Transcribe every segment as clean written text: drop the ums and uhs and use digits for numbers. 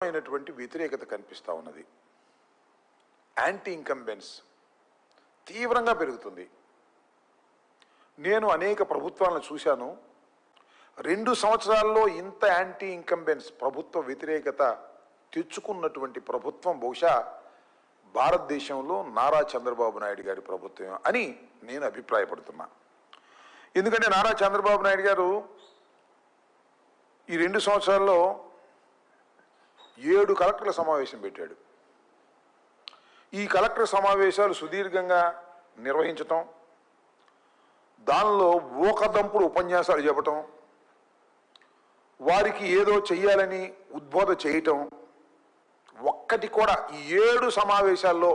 అయినటువంటి వ్యతిరేకత కనిపిస్తూ ఉన్నది. యాంటీ ఇన్కంబెన్స్ తీవ్రంగా పెరుగుతుంది. నేను అనేక ప్రభుత్వాలను చూశాను. 2 సంవత్సరాల్లో ఇంత యాంటీ ఇన్కంబెన్స్ ప్రభుత్వ వ్యతిరేకత తెచ్చుకున్నటువంటి ప్రభుత్వం బహుశా భారతదేశంలో నారా చంద్రబాబు నాయుడు గారి ప్రభుత్వం అని నేను అభిప్రాయపడుతున్నా. ఎందుకంటే నారా చంద్రబాబు నాయుడు గారు ఈ 2 సంవత్సరాల్లో 7 కలెక్టర్ల సమావేశం పెట్టాడు. ఈ కలెక్టర్ సమావేశాలు సుదీర్ఘంగా నిర్వహించటం, దానిలో ఊకదంపుడు ఉపన్యాసాలు చెప్పటం, వారికి ఏదో చెయ్యాలని ఉద్బోధ చేయటం, ఒక్కటి కూడా ఈ 7 సమావేశాల్లో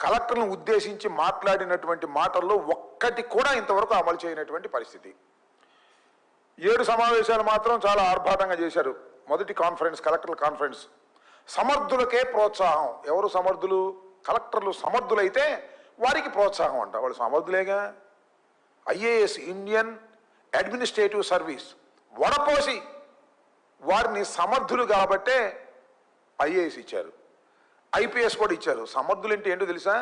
కలెక్టర్లను ఉద్దేశించి మాట్లాడినటువంటి మాటల్లో ఒక్కటి కూడా ఇంతవరకు అమలు చేయనటువంటి పరిస్థితి. 7 సమావేశాలు మాత్రం చాలా ఆర్భాటంగా చేశారు. మొదటి కాన్ఫరెన్స్ కలెక్టర్ల కాన్ఫరెన్స్. సమర్థులకే ప్రోత్సాహం. ఎవరు సమర్థులు? కలెక్టర్లు సమర్థులైతే వారికి ప్రోత్సాహం అంట. వాళ్ళు సమర్థులేగా. ఐఏఎస్ ఇండియన్ అడ్మినిస్ట్రేటివ్ సర్వీస్ వడపోసి వారిని సమర్థులు కాబట్టే ఐఏఎస్ ఇచ్చారు, ఐపీఎస్ కూడా ఇచ్చారు. సమర్థులు అంటే ఏంటో తెలుసా?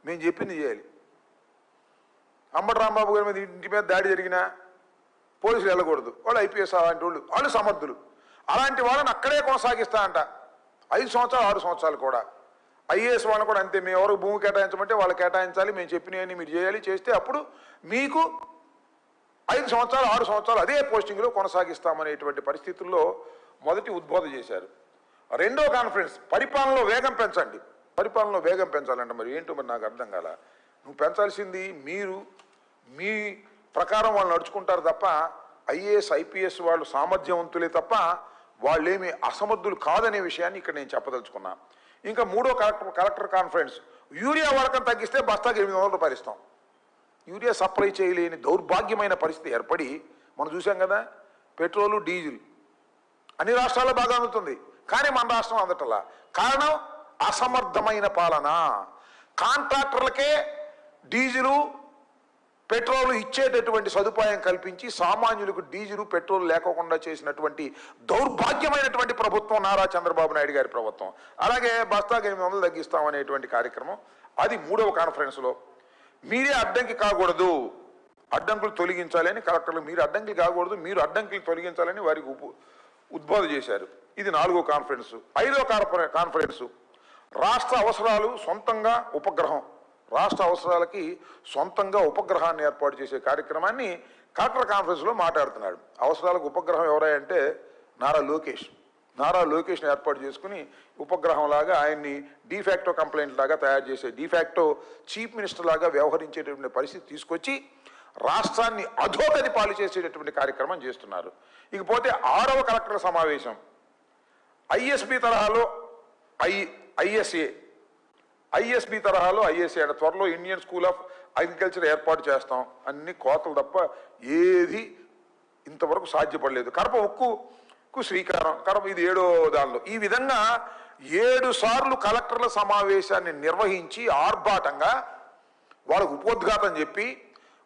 మేము చెప్పింది చేయాలి. అంబటి రాంబాబు గారి మీద ఇంటి మీద దాడి జరిగినా పోలీసులు వెళ్ళకూడదు, వాళ్ళు ఐపీఎస్ అలాంటి వాళ్ళు సమర్థులు. అలాంటి వాళ్ళని అక్కడే కొనసాగిస్తా అంట 5 సంవత్సరాలు 6 సంవత్సరాలు కూడా. ఐఏఎస్ వాళ్ళని కూడా అంతే. మేము ఎవరికి భూమి కేటాయించమంటే వాళ్ళు కేటాయించాలి, మేము చెప్పినవన్నీ మీరు చేయాలి, చేస్తే అప్పుడు మీకు 5 సంవత్సరాలు 6 సంవత్సరాలు అదే పోస్టింగ్లో కొనసాగిస్తామనేటువంటి పరిస్థితుల్లో మొదటి ఉద్బోధ చేశారు. రెండో కాన్ఫరెన్స్ పరిపాలనలో వేగం పెంచండి. పరిపాలనలో వేగం పెంచాలంటే మరి ఏంటో మరి నాకు అర్థం కాల. నువ్వు పెంచాల్సింది మీరు మీ ప్రకారం వాళ్ళు నడుచుకుంటారు తప్ప ఐఏఎస్ ఐపీఎస్ వాళ్ళు సామర్థ్యవంతులే తప్ప వాళ్ళేమి అసమర్థులు కాదనే విషయాన్ని ఇక్కడ నేను చెప్పదలుచుకున్నా. ఇంకా మూడో కలెక్టర్ కాన్ఫరెన్స్ యూరియా వాడకం తగ్గిస్తే బస్తాకి 800 రూపాయలు ఇస్తాం. యూరియా సప్లై చేయలేని దౌర్భాగ్యమైన పరిస్థితి ఏర్పడి మనం చూసాం కదా. పెట్రోలు డీజిల్ అన్ని రాష్ట్రాల్లో బాగా అందుతుంది, కానీ మన రాష్ట్రం అందటలా. కారణం అసమర్థమైన పాలన. కాంట్రాక్టర్లకే డీజిలు పెట్రోల్ ఇచ్చేటటువంటి సదుపాయం కల్పించి సామాన్యులకు డీజిలు పెట్రోల్ లేకోకుండా చేసినటువంటి దౌర్భాగ్యమైనటువంటి ప్రభుత్వం నారా చంద్రబాబు నాయుడు గారి ప్రభుత్వం. అలాగే బస్తాకి 800 తగ్గిస్తామనేటువంటి కార్యక్రమం అది మూడవ కాన్ఫరెన్స్లో. మీరే అడ్డంకి కాకూడదు, అడ్డంకులు తొలగించాలి అని కలెక్టర్లు మీరు అడ్డంకులు కాకూడదు, మీరు అడ్డంకులు తొలగించాలని వారికి ఉద్బోధ చేశారు. ఇది 4వ కాన్ఫరెన్స్. 5వ కాన్ఫరెన్స్ రాష్ట్ర అవసరాలు సొంతంగా ఉపగ్రహం. రాష్ట్ర అవసరాలకి సొంతంగా ఉపగ్రహాన్ని ఏర్పాటు చేసే కార్యక్రమాన్ని కలెక్టర్ కాన్ఫరెన్స్లో మాట్లాడుతున్నాడు. అవసరాలకు ఉపగ్రహం ఎవరంటే నారా లోకేష్ని ఏర్పాటు చేసుకుని ఉపగ్రహం లాగా ఆయన్ని డిఫాక్టో కంప్లైంట్ లాగా తయారు చేసే, డిఫాక్టో చీఫ్ మినిస్టర్ లాగా వ్యవహరించేటటువంటి పరిస్థితి తీసుకొచ్చి రాష్ట్రాన్ని అధోగతి పాలు చేసేటటువంటి కార్యక్రమం చేస్తున్నారు. ఇకపోతే 6వ కలెక్టర్ల సమావేశం ఐఎస్బి తరహాలో ఐఎస్బి తరహాలో ఐఎస్ఏ అంటే త్వరలో ఇండియన్ స్కూల్ ఆఫ్ అగ్రికల్చర్ ఏర్పాటు చేస్తాం. అన్ని కోతలు తప్ప ఏది ఇంతవరకు సాధ్యపడలేదు. కడప ఉక్కుకు శ్రీకారం. కడప ఇది 7వ దానిలో. ఈ విధంగా 7 సార్లు కలెక్టర్ల సమావేశాన్ని నిర్వహించి ఆర్భాటంగా వాళ్ళకు ఉపోద్ఘాతం చెప్పి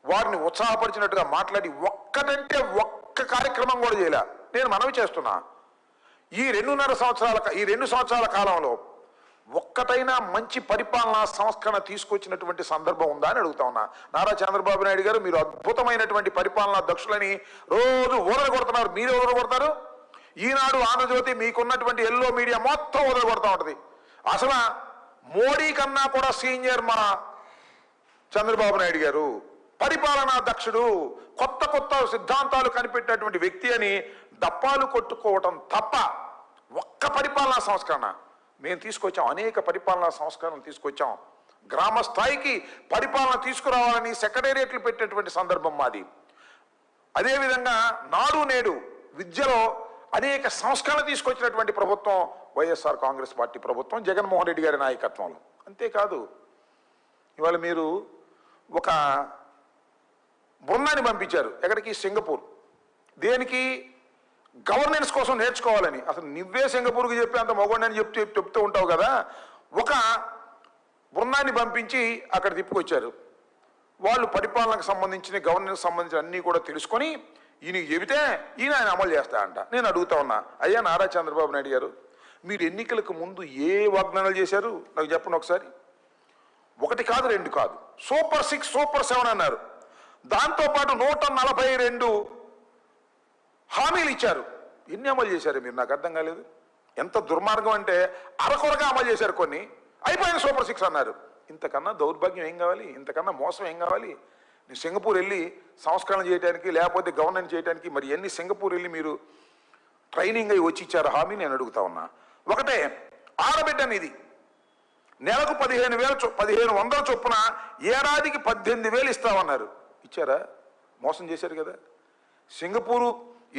వారిని ఉత్సాహపరిచినట్టుగా మాట్లాడి ఒక్కటంటే ఒక్క కార్యక్రమం కూడా చేయలే. నేను మనవి చేస్తున్నా, ఈ 2 సంవత్సరాల కాలంలో ఒక్కటైనా మంచి పరిపాలనా సంస్కరణ తీసుకొచ్చినటువంటి సందర్భం ఉందా అని అడుగుతా ఉన్నా. నారా చంద్రబాబు నాయుడు గారు మీరు అద్భుతమైనటువంటి పరిపాలనా దక్షులని రోజు కొడుతున్నారు. మీరే కొడతారు. ఈనాడు ఆంధ్రజ్యోతి మీకున్నటువంటి ఎల్లో మీడియా మొత్తం కొడతా ఉంటుంది. అసలు మోడీ కన్నా కూడా సీనియర్ మా చంద్రబాబు నాయుడు గారు, పరిపాలనా దక్షుడు, కొత్త సిద్ధాంతాలు కనిపెట్టినటువంటి వ్యక్తి అని దప్పాలు కొట్టుకోవటం తప్ప ఒక్క పరిపాలనా సంస్కరణ మేము తీసుకొచ్చాం. అనేక పరిపాలనా సంస్కరణలు తీసుకొచ్చాం. గ్రామ స్థాయికి పరిపాలన తీసుకురావాలని సెక్రటేరియట్లు పెట్టేటువంటి సందర్భం మాది. అదేవిధంగా నాడు నేడు విద్యలో అనేక సంస్కరణలు తీసుకొచ్చినటువంటి ప్రభుత్వం వైఎస్ఆర్ కాంగ్రెస్ పార్టీ ప్రభుత్వం, జగన్మోహన్ రెడ్డి గారి నాయకత్వంలో. అంతేకాదు ఇవాళ మీరు ఒక బృందాన్ని పంపించారు. ఎక్కడికి? సింగపూర్. దేనికి? గవర్నెన్స్ కోసం నేర్చుకోవాలని. అసలు నువ్వే సింగపూర్కి చెప్పి అంత మగోడని చెప్తూ ఉంటావు కదా. ఒక బృందాన్ని పంపించి అక్కడ తిప్పుకొచ్చారు. వాళ్ళు పరిపాలనకు సంబంధించిన గవర్నెన్స్ సంబంధించిన అన్నీ కూడా తెలుసుకొని ఈయనకి చెబితే ఈయన అమలు చేస్తా అంట. నేను అడుగుతా ఉన్నా, అయ్యా నారా చంద్రబాబు నాయుడు గారు, మీరు ఎన్నికలకు ముందు ఏ వాగ్దానాలు చేశారు నాకు చెప్పండి ఒకసారి. ఒకటి కాదు, రెండు కాదు, సూపర్ 6, సూపర్ 7 అన్నారు. దాంతోపాటు 142 హామీలు ఇచ్చారు. ఎన్ని అమలు చేశారు మీరు? నాకు అర్థం కాలేదు. ఎంత దుర్మార్గం అంటే అరకొరగా అమలు చేశారు కొన్ని, అయిపోయిన సూపర్ 6 అన్నారు. ఇంతకన్నా దౌర్భాగ్యం ఏం కావాలి? ఇంతకన్నా మోసం ఏం కావాలి? నేను సింగపూర్ వెళ్ళి సంస్కరణ చేయడానికి లేకపోతే గవర్నెన్స్ చేయడానికి మరి ఎన్ని సింగపూర్ వెళ్ళి మీరు ట్రైనింగ్ అయ్యి వచ్చి ఇచ్చారు హామీ నేను అడుగుతా ఉన్నా. ఒకటే ఆడబిడ్డ నిధి నెలకు 15,100 చొప్పున ఏడాదికి 18,000 ఇస్తామన్నారు. ఇచ్చారా? మోసం చేశారు కదా. సింగపూరు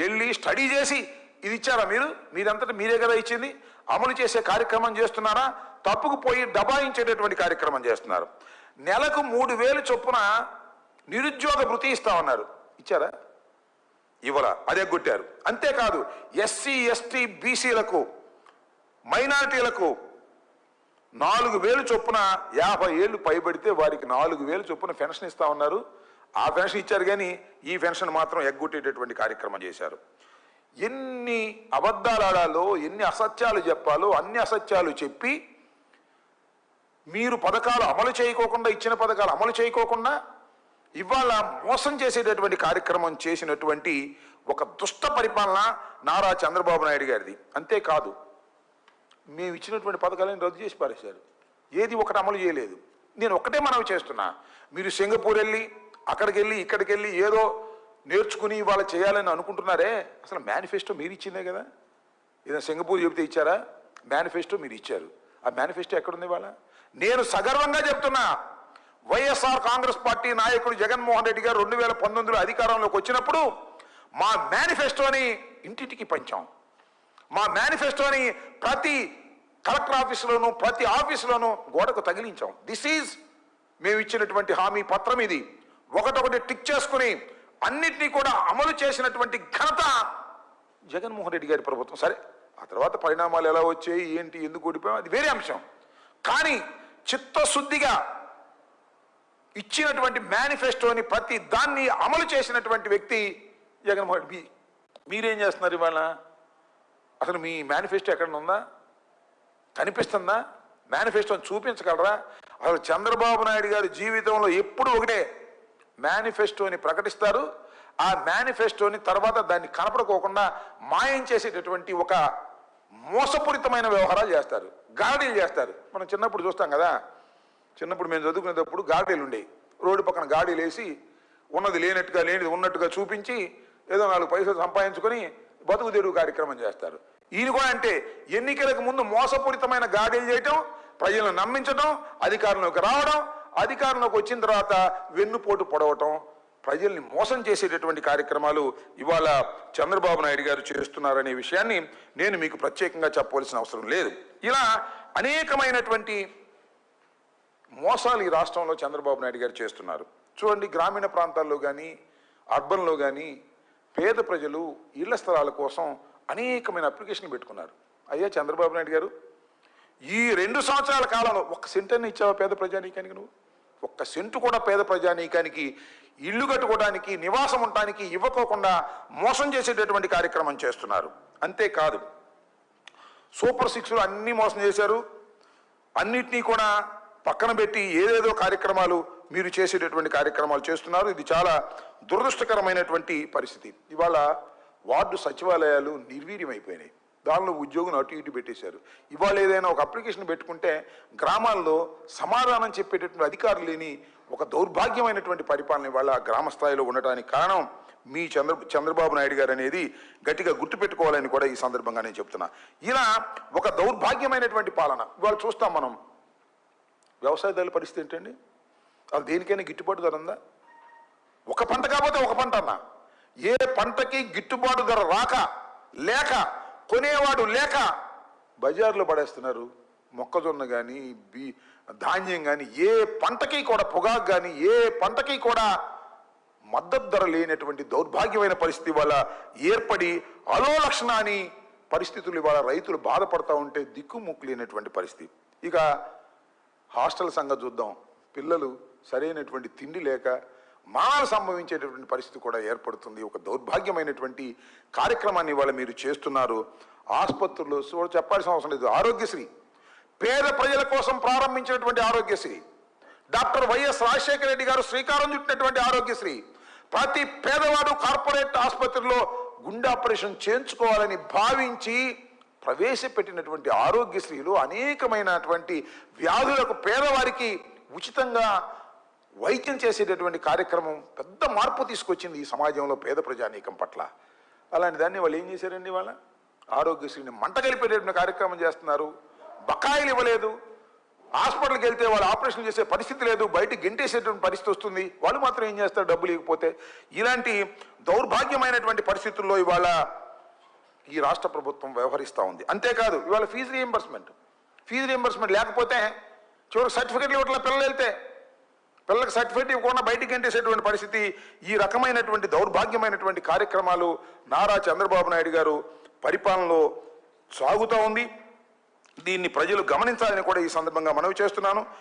వెళ్ళి స్టడీ చేసి ఇది ఇచ్చారా మీరు? మీరంతటా మీరే కదా ఇచ్చింది. అమలు చేసే కార్యక్రమం చేస్తున్నారా? తప్పుకు పోయి దబాయించేటటువంటి కార్యక్రమం చేస్తున్నారు. నెలకు 3,000 చొప్పున నిరుద్యోగ భృతి ఇస్తామన్నారు. ఇచ్చారా? ఇవ్వరా, అదే కొట్టారు. అంతేకాదు ఎస్సీ ఎస్టీ బీసీలకు మైనారిటీలకు 4,000 చొప్పున 50 ఏళ్ళు పైబడితే వారికి 4,000 చొప్పున పెన్షన్ ఇస్తా ఉన్నారు. ఆ పెన్షన్ ఇచ్చారు కానీ ఈ పెన్షన్ మాత్రం ఎగ్గొట్టేటటువంటి కార్యక్రమం చేశారు. ఎన్ని అబద్ధాలు ఆడాలో, ఎన్ని అసత్యాలు చెప్పాలో అన్ని అసత్యాలు చెప్పి మీరు పథకాలు అమలు చేయకోకుండా, ఇచ్చిన పథకాలు అమలు చేయకోకుండా ఇవాళ మోసం చేసేటటువంటి కార్యక్రమం చేసినటువంటి ఒక దుష్ట పరిపాలన నారా చంద్రబాబు నాయుడు గారిది. అంతేకాదు మేము ఇచ్చినటువంటి పథకాలను రద్దు చేసి పారేశారు. ఏది ఒకటి అమలు చేయలేదు. నేను ఒక్కటే మనవి చేస్తున్నా, మీరు సింగపూర్ వెళ్ళి అక్కడికి వెళ్ళి ఇక్కడికి వెళ్ళి ఏదో నేర్చుకుని ఇవాళ చేయాలని అనుకుంటున్నారే, అసలు మేనిఫెస్టో మీరు ఇచ్చిందే కదా. ఏదైనా సింగపూర్ చెబితే ఇచ్చారా? మేనిఫెస్టో మీరు ఇచ్చారు. ఆ మేనిఫెస్టో ఎక్కడుంది ఇవాళ? నేను సగర్వంగా చెప్తున్నా, వైఎస్ఆర్ కాంగ్రెస్ పార్టీ నాయకుడు జగన్మోహన్ రెడ్డి గారు 2019లో అధికారంలోకి వచ్చినప్పుడు మా మేనిఫెస్టోని ఇంటింటికి పంచాం. మా మేనిఫెస్టోని ప్రతి కలెక్టర్ ఆఫీసులోను ప్రతి ఆఫీసులోనూ గోడకు తగిలించాం. దిస్ ఈజ్ మేము ఇచ్చినటువంటి హామీ పత్రం. ఇది ఒకటొకటి టిక్ చేసుకుని అన్నిటినీ కూడా అమలు చేసినటువంటి ఘనత జగన్మోహన్ రెడ్డి గారి ప్రభుత్వం. సరే, ఆ తర్వాత పరిణామాలు ఎలా వచ్చాయి, ఏంటి, ఎందుకు ఓడిపోయాం, అది వేరే అంశం. కానీ చిత్తశుద్ధిగా ఇచ్చినటువంటి మేనిఫెస్టోని ప్రతి దాన్ని అమలు చేసినటువంటి వ్యక్తి జగన్మోహన్ రెడ్డి. మీరేం చేస్తున్నారు ఇవాళ? అసలు మీ మేనిఫెస్టో ఎక్కడ ఉందా? కనిపిస్తుందా? మేనిఫెస్టోని చూపించగలరా? అసలు చంద్రబాబు నాయుడు గారి జీవితంలో ఎప్పుడు ఒకటే, మేనిఫెస్టోని ప్రకటిస్తారు, ఆ మేనిఫెస్టోని తర్వాత దాన్ని కనపడుకోకుండా మాయం చేసేటటువంటి ఒక మోసపూరితమైన వ్యవహారాలు చేస్తారు, గారడీలు చేస్తారు. మనం చిన్నప్పుడు చూస్తాం కదా, చిన్నప్పుడు మేము చదువుకునేటప్పుడు గారడీలు ఉండేవి. రోడ్డు పక్కన గాడీలు వేసి ఉన్నది లేనట్టుగా లేనిది ఉన్నట్టుగా చూపించి ఏదో 4 పైసలు సంపాదించుకొని బతుకు తెరువు కార్యక్రమం చేస్తారు. ఈయన కూడా అంటే ఎన్నికలకు ముందు మోసపూరితమైన గాడీలు చేయటం, ప్రజలను నమ్మించడం, అధికారంలోకి రావడం, అధికారంలోకి వచ్చిన తర్వాత వెన్నుపోటు పొడవటం, ప్రజల్ని మోసం చేసేటటువంటి కార్యక్రమాలు ఇవాళ చంద్రబాబు నాయుడు గారు చేస్తున్నారనే విషయాన్ని నేను మీకు ప్రత్యేకంగా చెప్పవలసిన అవసరం లేదు. ఇలా అనేకమైనటువంటి మోసాలు ఈ రాష్ట్రంలో చంద్రబాబు నాయుడు గారు చేస్తున్నారు. చూడండి, గ్రామీణ ప్రాంతాల్లో కానీ అర్బన్లో కానీ పేద ప్రజలు ఇళ్ల స్థలాల కోసం అనేకమైన అప్లికేషన్లు పెట్టుకున్నారు. అయ్యా చంద్రబాబు నాయుడు గారు, ఈ 2 సంవత్సరాల కాలంలో 1 సెంట్ అని ఇచ్చావా పేద ప్రజానీకానికి? నువ్వు 1 సెంటు కూడా పేద ప్రజానీకానికి ఇల్లు కట్టుకోవడానికి, నివాసం ఉండటానికి ఇవ్వకోకుండా మోసం చేసేటటువంటి కార్యక్రమం చేస్తున్నారు. అంతేకాదు సూపర్ 6 అన్నీ మోసం చేశారు. అన్నిటినీ కూడా పక్కన పెట్టి ఏదేదో కార్యక్రమాలు మీరు చేసేటటువంటి కార్యక్రమాలు చేస్తున్నారు. ఇది చాలా దురదృష్టకరమైనటువంటి పరిస్థితి. ఇవాళ వార్డు సచివాలయాలు నిర్వీర్యమైపోయినాయి. దానిలో ఉద్యోగులు అటు ఇటు పెట్టేశారు. ఇవాళ ఏదైనా ఒక అప్లికేషన్ పెట్టుకుంటే గ్రామాల్లో సమాధానం చెప్పేటటువంటి అధికారులు లేని ఒక దౌర్భాగ్యమైనటువంటి పరిపాలన ఇవాళ గ్రామ స్థాయిలో ఉండటానికి కారణం మీ చంద్రబాబు నాయుడు గారు అనేది గట్టిగా గుర్తుపెట్టుకోవాలని కూడా ఈ సందర్భంగా నేను చెప్తున్నా. ఇలా ఒక దౌర్భాగ్యమైనటువంటి పాలన ఇవాళ చూస్తాం మనం. వ్యవసాయదారుల పరిస్థితి ఏంటండి? అది దేనికైనా గిట్టుబాటు ధర ఉందా? ఒక పంట కాకపోతే ఒక పంట అన్నా, ఏ పంటకి గిట్టుబాటు ధర రాక లేక కొనేవాడు లేక బజార్లో పడేస్తున్నారు. మొక్కజొన్న కానీ ధాన్యం కానీ ఏ పంటకి కూడా, పొగాకు కానీ ఏ పంటకి కూడా మద్దతు ధర లేనటువంటి దౌర్భాగ్యమైన పరిస్థితి వల్ల ఏర్పడి అలోలక్షణాన్ని పరిస్థితులు ఇవాళ రైతులు బాధపడతా ఉంటే దిక్కుముక్కు లేనటువంటి పరిస్థితి. ఇక హాస్టల్ సంగతి చూద్దాం. పిల్లలు సరైనటువంటి తిండి లేక మరణాలు సంభవించేటటువంటి పరిస్థితి కూడా ఏర్పడుతుంది. ఒక దౌర్భాగ్యమైనటువంటి కార్యక్రమాన్ని ఇవాళ మీరు చేస్తున్నారు. ఆసుపత్రులు చెప్పాల్సిన అవసరం లేదు. ఆరోగ్యశ్రీ, పేద ప్రజల కోసం ప్రారంభించినటువంటి ఆరోగ్యశ్రీ, డాక్టర్ వైఎస్ రాజశేఖర రెడ్డి గారు శ్రీకారం చుట్టినటువంటి ఆరోగ్యశ్రీ, ప్రతి పేదవాడు కార్పొరేట్ ఆసుపత్రిలో గుండె ఆపరేషన్ చేయించుకోవాలని భావించి ప్రవేశపెట్టినటువంటి ఆరోగ్యశ్రీలో అనేకమైనటువంటి వ్యాధులకు పేదవారికి ఉచితంగా వైద్యం చేసేటటువంటి కార్యక్రమం పెద్ద మార్పు తీసుకొచ్చింది ఈ సమాజంలో పేద ప్రజానీకం పట్ల. అలాంటి దాన్ని వాళ్ళు ఏం చేశారండి? వాళ్ళ ఆరోగ్యశ్రీని మంట కలిపేటటువంటి కార్యక్రమం చేస్తున్నారు. బకాయిలు ఇవ్వలేదు, హాస్పిటల్కి వెళ్తే వాళ్ళు ఆపరేషన్ చేసే పరిస్థితి లేదు, బయటికి గెంటేసేటువంటి పరిస్థితి వస్తుంది. వాళ్ళు మాత్రం ఏం చేస్తారు? డబ్బులు ఇవ్వకపోతే. ఇలాంటి దౌర్భాగ్యమైనటువంటి పరిస్థితుల్లో ఇవాళ ఈ రాష్ట్ర ప్రభుత్వం వ్యవహరిస్తూ ఉంది. అంతేకాదు ఇవాళ ఫీజు రీయింబర్స్మెంట్ లేకపోతే చివరికి సర్టిఫికెట్లు ఇవ్వట్ల. పిల్లలు వెళ్తే పిల్లలకు సర్టిఫికెట్ ఇవ్వకుండా బయటికి గంటేసేటువంటి పరిస్థితి. ఈ రకమైనటువంటి దౌర్భాగ్యమైనటువంటి కార్యక్రమాలు నారా చంద్రబాబు నాయుడు గారు పరిపాలనలో సాగుతూ ఉంది. దీన్ని ప్రజలు గమనించాలని కూడా ఈ సందర్భంగా మనవి చేస్తున్నాను.